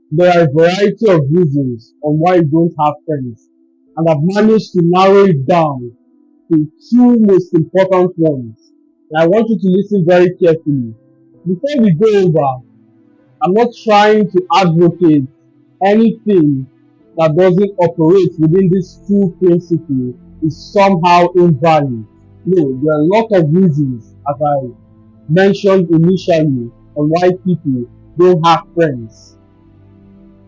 There are a variety of reasons on why you don't have friends, and I've managed to narrow it down to two most important ones. And I want you to listen very carefully. Before we go over, I'm not trying to advocate anything that doesn't operate within these two principles is somehow invalid. No, there are a lot of reasons, as I mentioned initially, on why people don't have friends.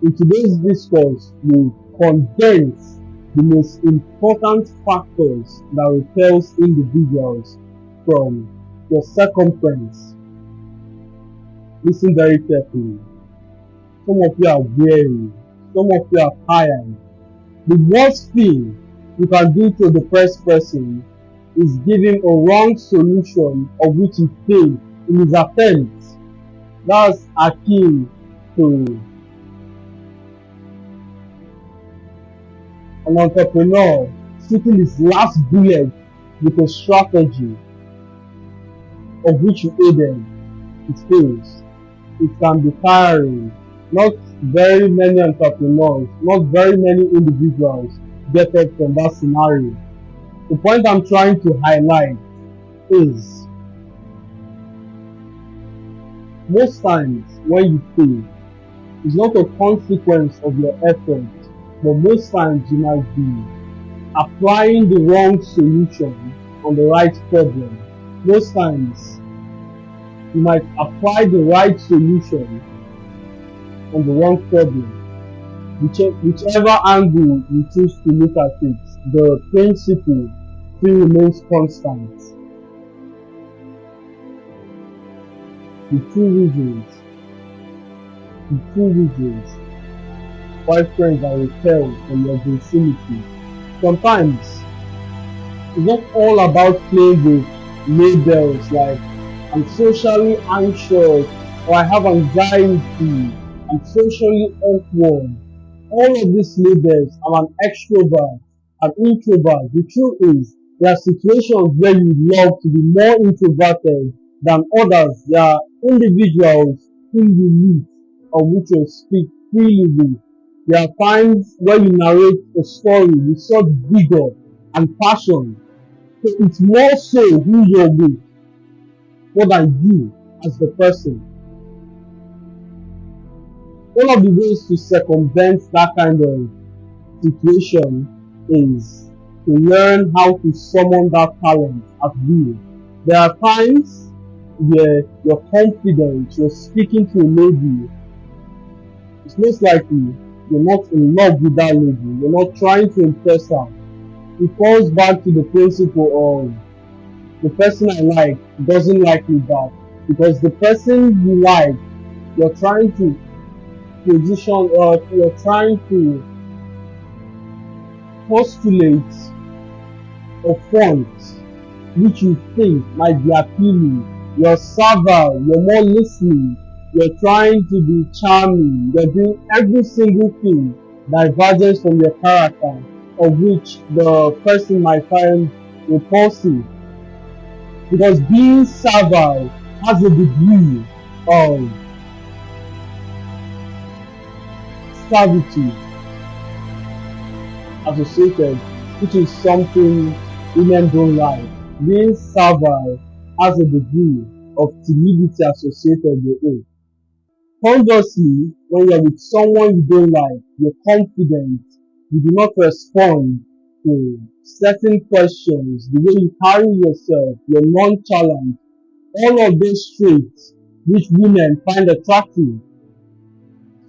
In today's discourse, we condense the most important factors that repels individuals from your circumference. Listen very carefully. Some of you are weary. Some of you are tired. The worst thing you can do to the first person is give him a wrong solution of which he failed in his attempt. That's akin to an entrepreneur shooting his last bullet with a strategy of which you aided. It fails. It can be tiring. Not very many entrepreneurs, not very many individuals get up from that scenario. The point I'm trying to highlight is most times when you fail, it's not a consequence of your effort, but most times you might be applying the wrong solution on the right problem. Most times you might apply the right solution on the wrong problem. Whichever angle you choose to look at it, the principle still remains constant. The two reasons why friends are repelled from your vicinity. Sometimes it's not all about playing with labels like I'm socially anxious or I have anxiety, I'm socially awkward. All of these labels, I'm an extrovert, an introvert. The truth is, there are situations where you love to be more introverted than others. There are individuals whom you meet or which you speak freely with. There are times where you narrate a story with such vigor and passion. So it's more so who you're with more than you as the person. One of the ways to circumvent that kind of situation is to learn how to summon that talent at will. There are times where you're confident, you're speaking to a lady, it's most likely you're not in love with that lady, you're not trying to impress her. It falls back to the principle of the person I like doesn't like me back, because the person you like, you're trying to position or you're trying to postulate a font which you think might be appealing. You're servile, you're more listening, you're trying to be charming, you're doing every single thing divergent from your character, of which the person might find repulsive. Because being servile has a degree of servitude associated, which is something women don't like. Being servile has a degree of timidity associated with it. Conversely, when you're with someone you don't like, you're confident, you do not respond to certain questions, the way you carry yourself, you're nonchalant, all of those traits which women find attractive.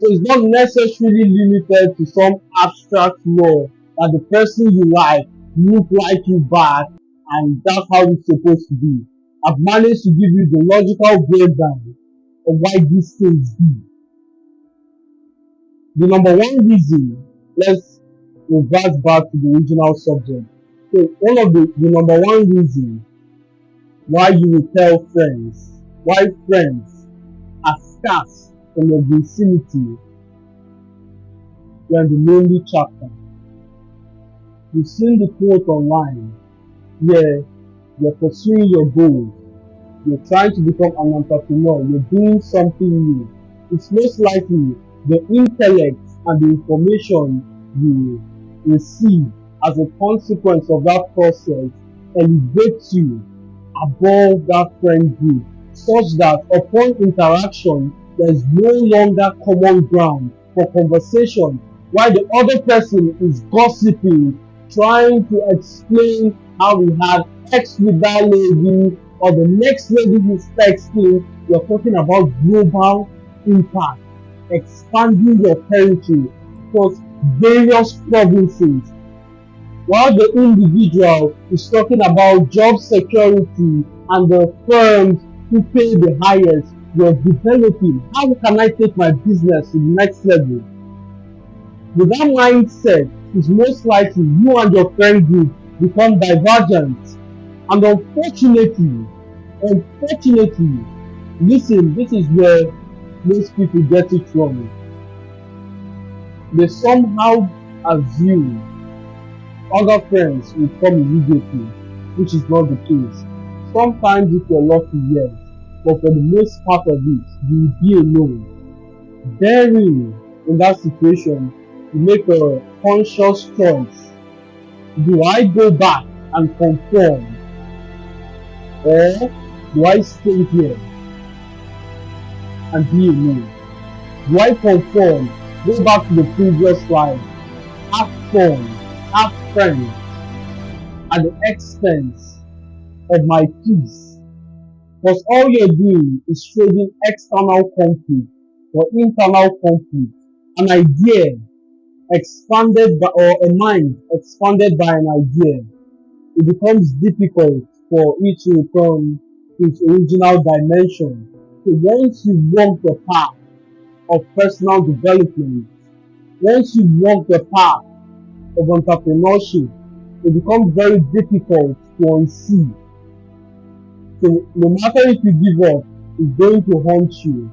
So it's not necessarily limited to some abstract law that the person you look like you back, and that's how it's supposed to be. I've managed to give you the logical breakdown of why these things be. The number one reason, let's revert back to the original subject. So one of the number one reason why you repel friends, why friends are scarce from your vicinity, you're in the lonely chapter. You've seen the quote online where you're pursuing your goals, you're trying to become an entrepreneur, you're doing something new. It's most likely The intellect and the information you receive as a consequence of that process elevates you above that friend group, such that upon interaction there is no longer common ground for conversation, while the other person is gossiping, trying to explain how he had sex with that lady, or the next lady he's texting. You're talking about global impact, expanding your territory across various provinces, while the individual is talking about job security and the firms who pay the highest. You're developing, how can I take my business to the next level? With that mindset, it's most likely you and your friend group become divergent. And unfortunately, listen, this is where most people get it wrong. They somehow assume other friends will come immediately, which is not the case. Sometimes if you're lucky, yes, but for the most part of it, you will be alone. Therein, in that situation, you make a conscious choice. Do I go back and conform, or do I stay here and be alone? Do I conform, go back to the previous life, have fun, have friends at the expense of my peace? Because all you're doing is trading external conflict for internal conflict. An idea expanded by, or a mind expanded by an idea, it becomes difficult for it to return to its original dimension. So once you walk the path of personal development, once you walk the path of entrepreneurship, it becomes very difficult to unsee. So no matter if you give up, it's going to haunt you.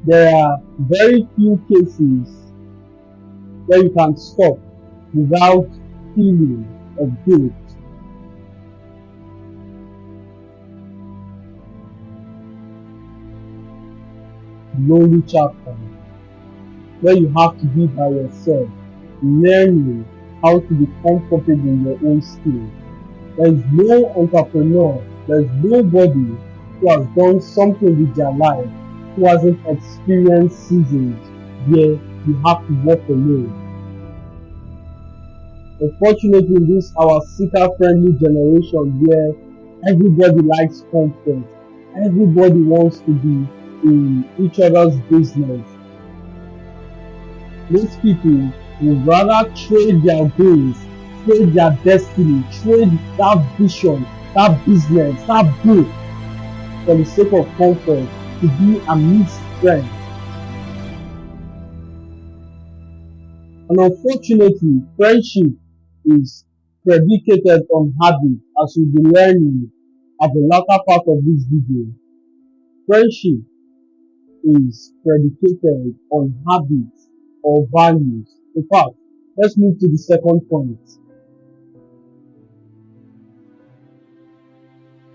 There are very few cases where you can stop without feeling of guilt. Lonely chapter where you have to be by yourself, learning how to be comfortable in your own skin. There is no entrepreneur, there is nobody who has done something with their life who hasn't experienced seasons where you have to walk alone. Unfortunately, in this our seeker-friendly generation where everybody likes comfort, everybody wants to be in each other's business, most people would rather trade their goals, trade their destiny, trade that vision, that business, that book for the sake of comfort to be amidst friends. And unfortunately, friendship is predicated on habit, as you'll be learning at the latter part of this video. Friendship is predicated on habits or values. In fact, let's move to the second point.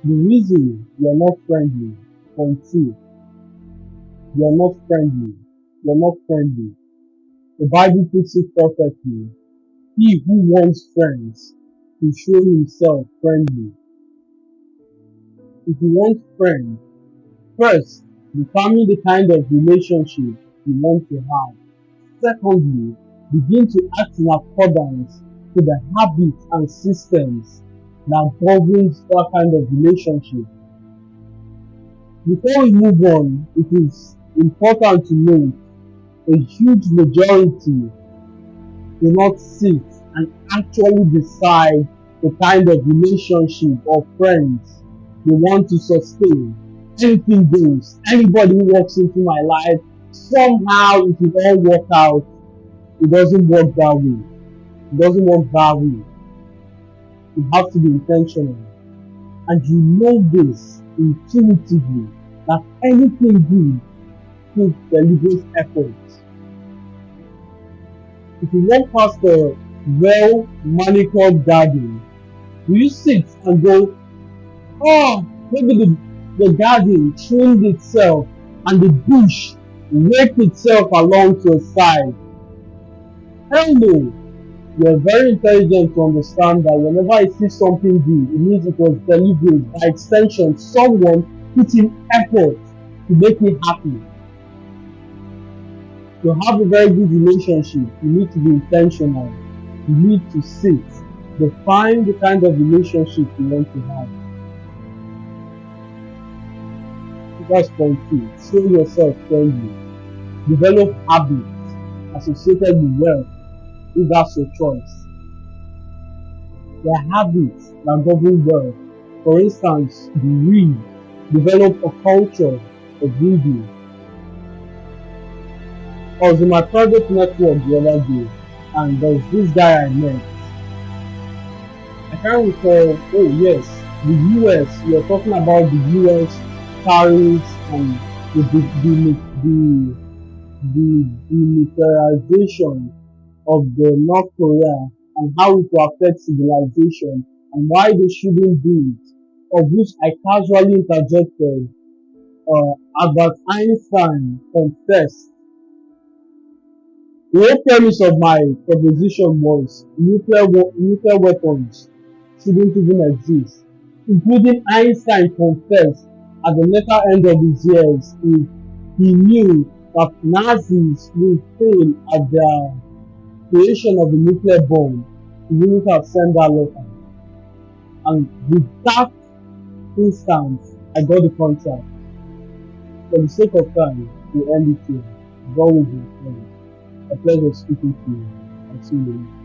The reason you're not friendly. Point two, you're not friendly. You're not friendly. The Bible puts it perfectly. He who wants friends should show himself friendly. If you want friends, first, determine the kind of relationship you want to have. Secondly, begin to act in accordance to the habits and systems that governs that kind of relationship. Before we move on, it is important to note a huge majority do not sit and actually decide the kind of relationship or friends they want to sustain. Anything goes. Anybody who walks into my life, somehow it will all work out. It doesn't work that way. It doesn't work that way. You have to be intentional. And you know this intuitively that anything good takes deliberate effort. If you walk past a well manicured garden, do you sit and go, oh, maybe the garden trimmed itself and the bush rake itself along to a side. Hell no! You're very intelligent to understand that whenever I see something good, it means it was deliberate. By extension, someone put in effort to make me happy. To have a very good relationship, you need to be intentional. You need to sit, define the kind of relationship you want to have. That's point two. Show yourself friendly. Develop habits associated with wealth if that's your choice. There are habits that govern wealth. For instance, you read, develop a culture of reading. I was in my private network the other day, and there's this guy I met. I can't recall. Oh yes, the US. We are talking about the US tariffs and the demilitarization of the North Korea and how it will affect civilization and why they shouldn't do it. Of which I casually interjected, Albert Einstein confessed. The whole premise of my proposition was nuclear weapons shouldn't even exist, including Einstein confessed at the later end of his years if he knew that Nazis will fail at their creation of a nuclear bomb, he wouldn't have sent that letter. And with that instance, I got the contract. For the sake of time, we end it here. It's always been a pleasure speaking to you. I'll see you later.